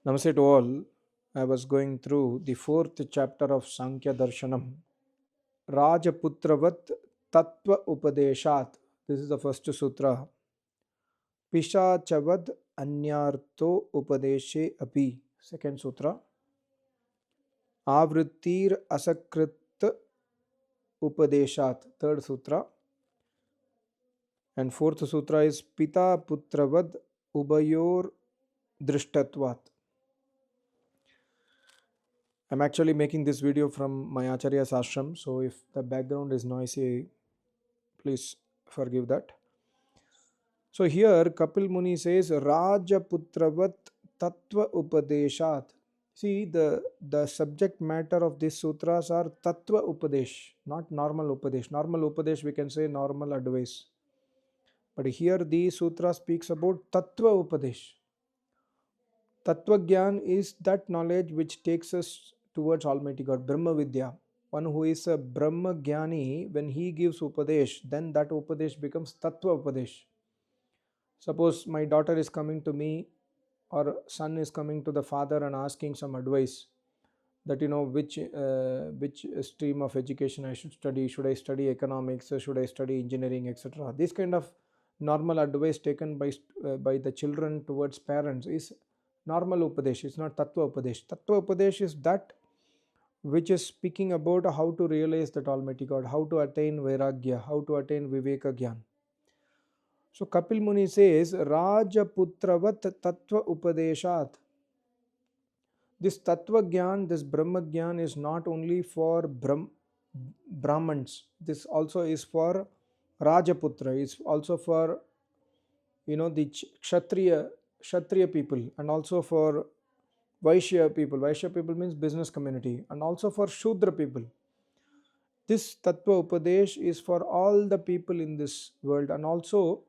Namaste to all. I was going through the fourth chapter of Sankhya Darshanam. Rajaputravat Tattva Upadeshat. This is the first sutra. Pishachavad Anyarto Upadeshe Api. Second sutra. Avrittir Asakrit Upadeshat. Third sutra. And fourth sutra is Pita Putravad Ubayor Drishtatvat. I'm actually making this video from my Acharya's ashram, so if the background is noisy, please forgive that. So here Kapil Muni says Rajaputravat Tattva Upadeshat. See, the subject matter of these sutras are Tattva Upadesh, not normal Upadesh. Normal Upadesh we can say normal advice. But here the sutra speaks about Tattva Upadesh. Tattva Gyan is that knowledge which takes us towards Almighty God, Brahma Vidya. One who is a Brahma Gyani, when he gives Upadesh, then that Upadesh becomes Tattva Upadesh. Suppose my daughter is coming to me or son is coming to the father and asking some advice that which stream of education I should study. Should I study economics? Should I study engineering, etc.? This kind of normal advice taken by the children towards parents is normal Upadesh. It's not Tattva Upadesh. Tattva Upadesh is that which is speaking about how to realize that Almighty God, how to attain Vairagya, how to attain Viveka Gyan. So Kapil Muni says, Rajaputravat Tattva Upadeshat. This Tattva Gyan, this Brahma Gyan is not only for Brahmans. This also is for Rajaputra. It's also for the Kshatriya people, and also for Vaishya people. Vaishya people means business community, and also for Shudra people. This Tattva Upadesh is for all the people in this world, and also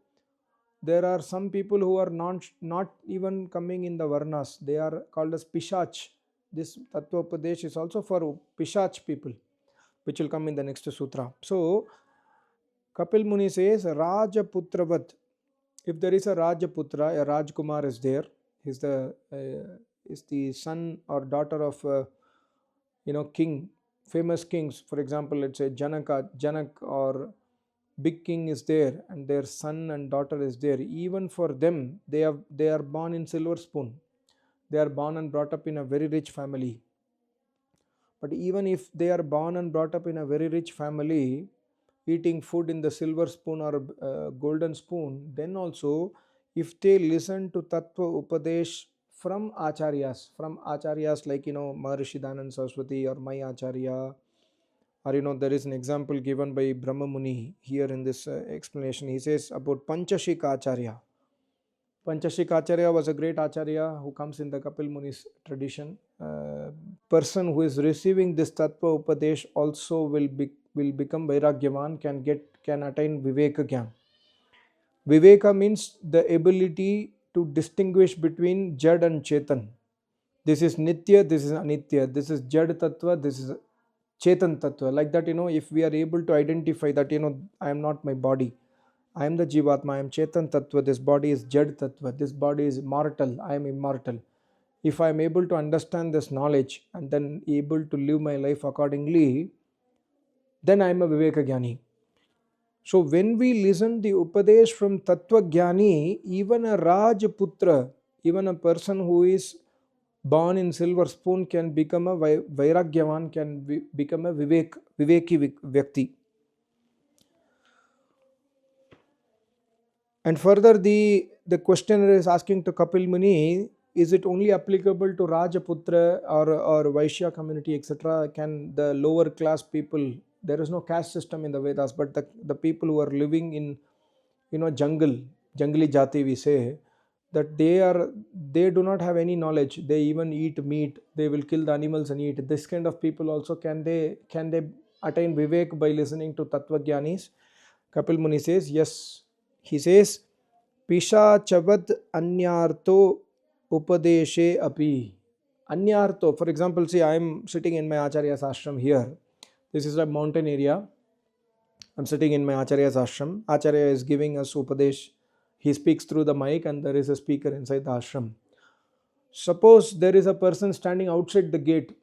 there are some people who are not even coming in the Varnas. They are called as Pishach. This Tattva Upadesh is also for Pishach people, which will come in the next sutra. So Kapil Muni says Rajaputravat. If there is a Rajaputra, a Rajkumar is there. He's the son or daughter of king, famous kings. For example, let's say Janak or big king is there, and their son and daughter is there. Even for them, they are born in silver spoon. They are born and brought up in a very rich family. But even if they are born and brought up in a very rich family, eating food in the silver spoon or golden spoon, then also if they listen to Tattva Upadesh from Acharyas like Maharishi Dayananda Saraswati or my Acharya, or there is an example given by Brahma Muni here in this explanation. He says about Panchashika Acharya. Panchashika Acharya was a great Acharya who comes in the Kapil Muni's tradition. Person who is receiving this Tattva Upadesh also will become Vairagyavan, can attain Viveka Gyan. Viveka means the ability to distinguish between Jad and Chetan. This is Nitya, this is Anitya, this is Jad Tattva, this is Chetan Tattva. Like that, if we are able to identify that, I am not my body, I am the Jivatma, I am Chetan Tattva, this body is Jad Tattva, this body is mortal, I am immortal. If I am able to understand this knowledge and then able to live my life accordingly, then I am a Viveka Gyani. So when we listen the Upadesh from Tattva Gyani, even a Rajputra, even a person who is born in silver spoon can become a Vairagyavan, can become a Viveki Vyakti. And further the questioner is asking to Kapil Muni, is it only applicable to Rajaputra or Vaishya community, etc.? Can the lower class people, there is no caste system in the Vedas, but the people who are living in jungli jati, we say, that they do not have any knowledge, they even eat meat, they will kill the animals and eat. This kind of people also, can they attain Vivek by listening to Tattva Gyanis? Kapil Muni says yes. He says Pishachavad Anyarto Upadeshe Api. Anyarto, for example, see, I am sitting in my Acharya's ashram here. This is a mountain area. I'm sitting in my Acharya's ashram. Acharya is giving us Upadesh. He speaks through the mic and there is a speaker inside the ashram. Suppose there is a person standing outside the gate.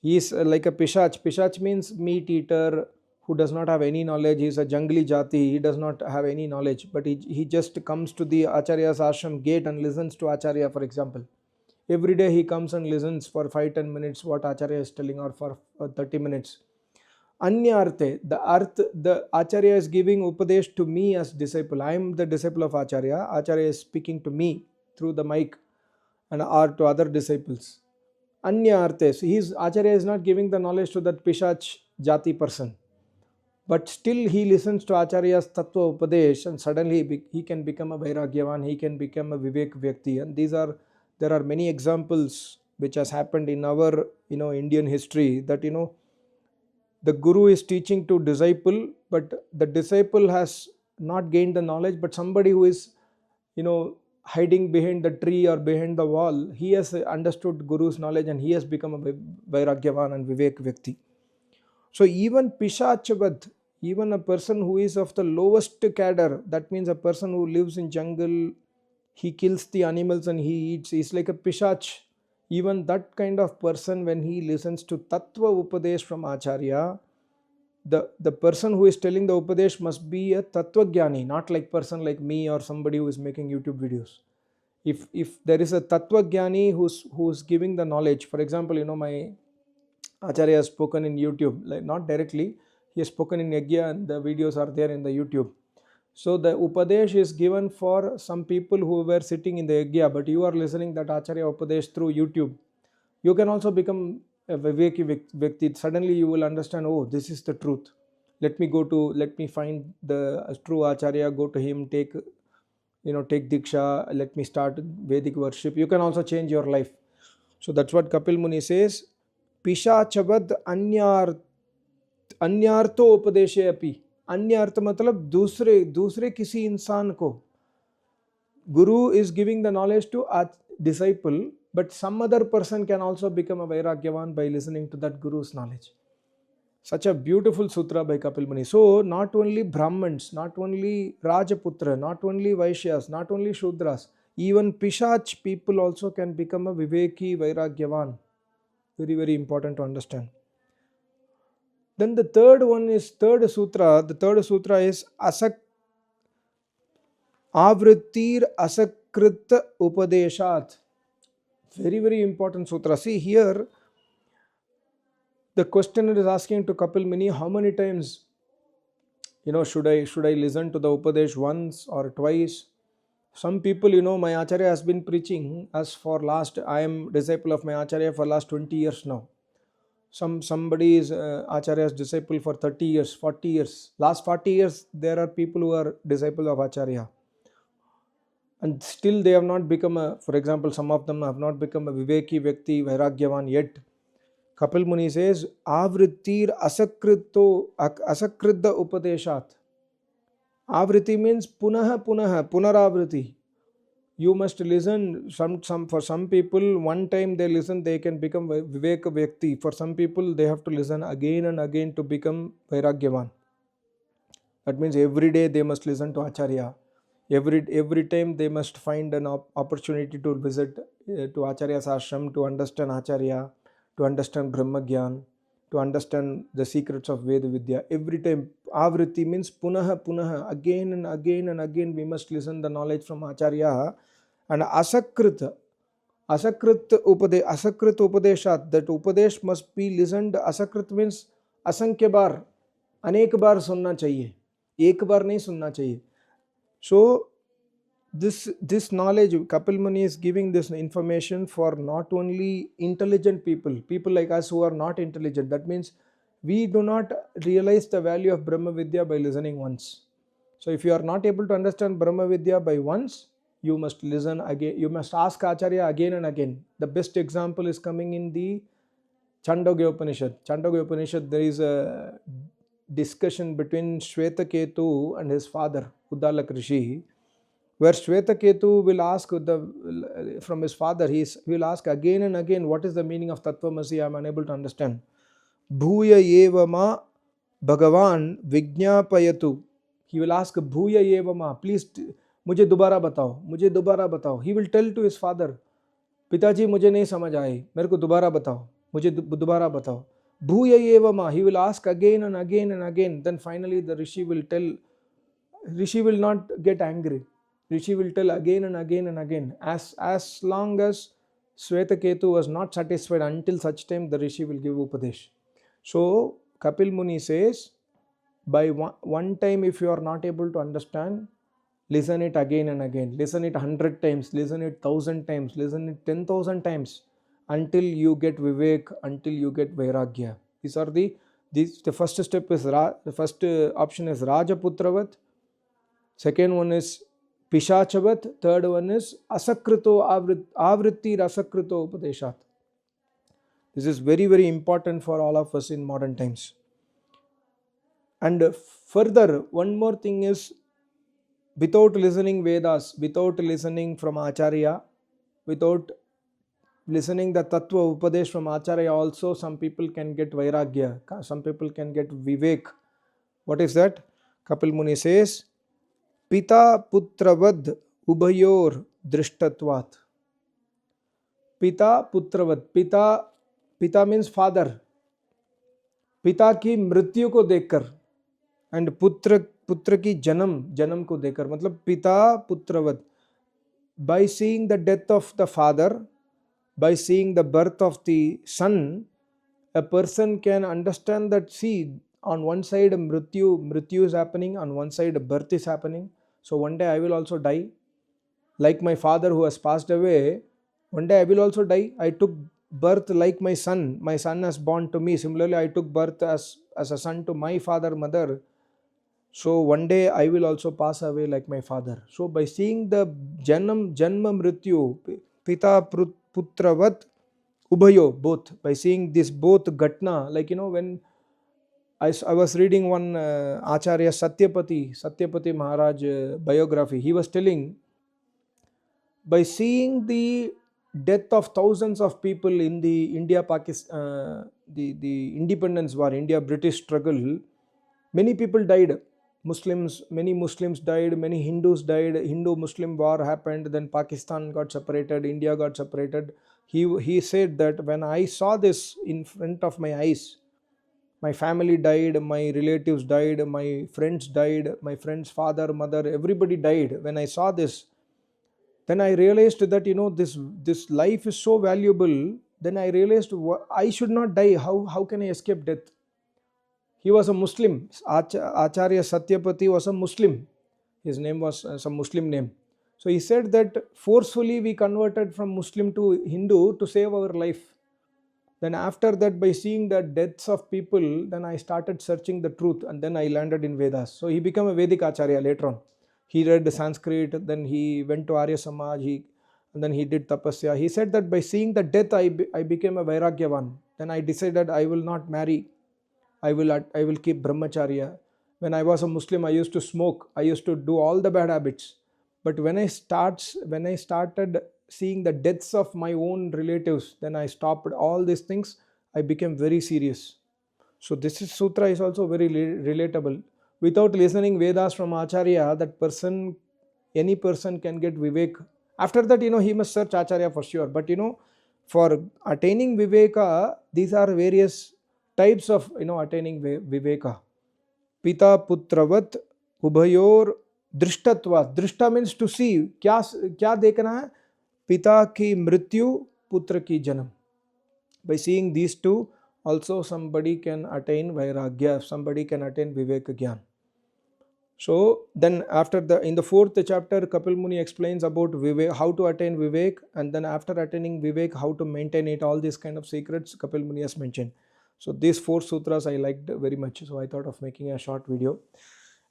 He is like a pishach. Pishach means meat eater who does not have any knowledge. He is a jungli jati. He does not have any knowledge. But he just comes to the Acharya's ashram gate and listens to Acharya, for example. Every day he comes and listens for 5-10 minutes what Acharya is telling, or for 30 minutes. Anya arte, the Acharya is giving upadesh to me as disciple. I am the disciple of Acharya. Acharya is speaking to me through the mic, and or to other disciples. Anya artes, his Acharya is not giving the knowledge to that Pishach Jati person. But still he listens to Acharya's Tattva Upadesh, and suddenly he can become a Vairagyavan, he can become a Vivek Vyakti. And there are many examples which has happened in our Indian history, that the guru is teaching to disciple, but the disciple has not gained the knowledge, but somebody who is hiding behind the tree or behind the wall, he has understood guru's knowledge and he has become a Vairagyavan and Vivek Vyakti. So even Pishachavad, even a person who is of the lowest cadre, that means a person who lives in jungle, he kills the animals and he eats, he's like a Pishach. Even that kind of person, when he listens to Tattva Upadesh from Acharya, the person who is telling the Upadesh must be a Tattvagyani, not like person like me or somebody who is making YouTube videos. If there is a Tattvagyani who's giving the knowledge, for example, my Acharya has spoken in YouTube, like not directly, he has spoken in Yagya and the videos are there in the YouTube. So the Upadesh is given for some people who were sitting in the Yagya, but you are listening that Acharya Upadesh through YouTube. You can also become a Viveki Vyakti. Suddenly you will understand, oh, this is the truth. Let me find the true Acharya, go to him, take Diksha, let me start Vedic worship. You can also change your life. So that's what Kapil Muni says. Pishachavad अन्यार्थो उपदेशे अपि. अन्य अर्थ मतलब दूसरे किसी इंसान को. Guru is giving the knowledge to a disciple, but some other person can also become a Vairagyavan by listening to that Guru's knowledge. Such a beautiful sutra by Kapil Muni. So not only Brahmins, not only Rajaputra, not only Vaishyas, not only Shudras, even Pishach people also can become a Viveki Vairagyavan. Very, very important to understand. Then the third sutra. The third sutra is Avrittir Asakrit Upadeshat. Very, very important sutra. See here, the questioner is asking to Kapil Muni, how many times should I listen to the Upadesh, once or twice? Some people, my Acharya has been preaching as for last, I am disciple of my Acharya for last 20 years now. Somebody is Acharya's disciple for 30 years, 40 years. Last 40 years, there are people who are disciple of Acharya. And still they have not become for example, some of them have not become a Viveki Vyakti, Vairagyavan yet. Kapil Muni says, Avrittir Asakridda Upadeshat. Avriti means punaravriti. You must listen. For some people, one time they listen, they can become Viveka Vyakti. For some people, they have to listen again and again to become Vairagyavan. That means every day they must listen to Acharya. Every time they must find an opportunity to visit to Acharya's ashram, to understand Acharya, to understand Brahma Gyan, to understand the secrets of Veda Vidya. Every time, Avriti means punaha, again and again and again we must listen the knowledge from Acharya. And Asakrit Upadeshat, that Upadesh must be listened. Asakrit means Asankhya bar, अनेक बार सुनना चाहिए, एक बार नहीं सुनना चाहिए. So this knowledge, Kapil Muni is giving this information for not only intelligent people like us who are not intelligent. That means we do not realize the value of Brahma Vidya by listening once. So if you are not able to understand Brahma Vidya by once, you must listen again. You must ask Acharya again and again. The best example is coming in the Chandogya Upanishad. Chandogya Upanishad, there is a discussion between Shvetaketu and his father, Uddalak Rishi, where Shvetaketu will ask from his father, he will ask again and again, what is the meaning of Tattvamasi? I am unable to understand. Bhuya evama Bhagavan Vijñapayatu. He will ask, Bhuya evama, please, mujhe dobara batao. He will tell to his father, पिताजी मुझे नहीं समझ आई, मेरे को दोबारा बताओ, मुझे दोबारा बताओ. Bhuya eva ma, he will ask again and again and again. Then finally the Rishi will tell. Rishi will not get angry. Rishi will tell again and again and again. As long as Swetaketu was not satisfied, until such time the Rishi will give Upadesh. So Kapil Muni says, by one time if you are not able to understand, listen it again and again. Listen it 100 times, listen it 1000 times, listen it 10,000 times, until you get Vivek, until you get Vairagya. These are the first step is the first option is Rajaputravat. Second one is Pishachavat. Third one is Asakrito Avritti Rasakrito Upadeshat. This is very, very important for all of us in modern times. And further, one more thing is, without listening Vedas, without listening from Acharya, without listening the Tattva Upadesh from Acharya also, some people can get Vairagya, some people can get Vivek. What is that? Kapil Muni says, Pita Putravad Ubhayor Drishtatvat. Pita Putravad. Pita means father. पिता की मृत्यु को देखकर, and पुत्र की जन्म को देखकर, मतलब पिता पुत्रवत. By seeing the death of the father, by seeing the birth of the son, a person can understand that, see, on one side mrityu is happening, on one side birth is happening. So one day I will also die, like my father who has passed away. One day I will also die. I took birth like my son has born to me. Similarly, I took birth as a son to my father, mother. So one day I will also pass away like my father. So by seeing the janma mrityu, pita putravat ubhayo, both, by seeing this both gatna, like when I was reading one Acharya Satyapati Maharaj biography, he was telling, by seeing the death of thousands of people in the India-Pakistan, the independence war, India-British struggle, many people died. Many Muslims died, many Hindus died. Hindu-Muslim war happened, then Pakistan got separated, India got separated. He said that when I saw this in front of my eyes, my family died, my relatives died, my friends died, my friend's father, mother, everybody died. When I saw this, then I realized that this life is so valuable. Then I realized I should not die. How can I escape death? He was a Muslim. Acharya Satyapati was a Muslim. His name was some Muslim name. So he said that forcefully we converted from Muslim to Hindu to save our life. Then after that, by seeing the deaths of people, then I started searching the truth, and then I landed in Vedas. So he became a Vedic Acharya later on. He read the Sanskrit, then he went to Arya Samaj, and then he did tapasya. He said that by seeing the death, I became a Vairagyavan. Then I decided I will not marry. I will keep brahmacharya. When I was a Muslim, I used to smoke. I used to do all the bad habits. But when I started seeing the deaths of my own relatives, then I stopped all these things. I became very serious. So this sutra is also very relatable. Without listening Vedas from Acharya, any person can get Vivek. After that, he must search Acharya for sure. But for attaining Viveka, these are various types of attaining Viveka. Pita putravat ubhayor drishtatva. Drishta means to see. क्या देखना है? पिता की मृत्यु, पुत्र की जन्म. By seeing these two, also somebody can attain Vairagya, somebody can attain Vivek Gyan. So then in the fourth chapter, Kapil Muni explains about Vivek, how to attain Vivek, and then after attaining Vivek, how to maintain it. All these kind of secrets Kapil Muni has mentioned. So these 4 sutras I liked very much. So I thought of making a short video.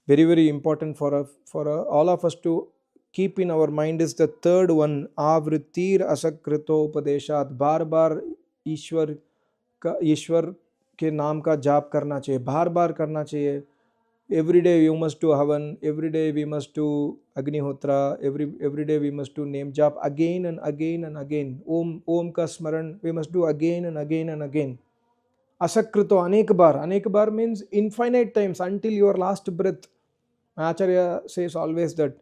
Very, very important for all of us to keep in our mind is the third one, Avrittir Asakrito Upadeshat. बार बार ईश्वर के नाम का जाप करना चाहिए, बार बार करना चाहिए. Every day you must do havan, every day we must do agnihotra, every day we must do name jap again and again and again. Om ka smaran we must do again and again and again. Asakrito anek bar means infinite times until your last breath. Acharya says always that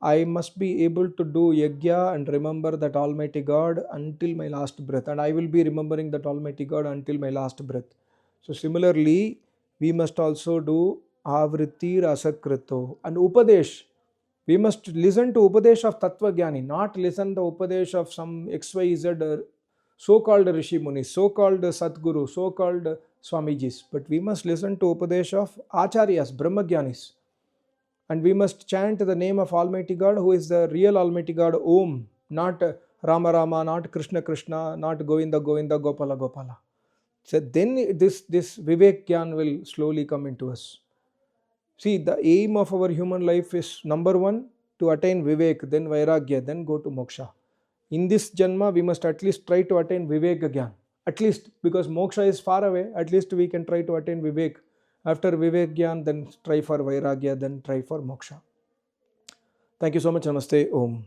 I must be able to do yajna and remember that Almighty God until my last breath, and I will be remembering that Almighty God until my last breath. So similarly, we must also do avritti rasakrito and upadesh. We must listen to upadesh of Tattva Gyani, not listen the upadesh of some XYZ so-called Rishi Munis, so-called Satguru, so-called Swamijis. But we must listen to upadesh of Acharyas, Brahmagyanis. And we must chant the name of Almighty God, who is the real Almighty God, Om, not Rama Rama, not Krishna Krishna, not Govinda Govinda, Gopala Gopala. So then this Vivek Gyan will slowly come into us. See, the aim of our human life is number one, to attain Vivek, then Vairagya, then go to Moksha. In this Janma, we must at least try to attain Vivek Gyan. At least, because Moksha is far away, at least we can try to attain Vivek. After Vivek Gyan, then try for Vairagya, then try for Moksha. Thank you so much. Namaste. Om.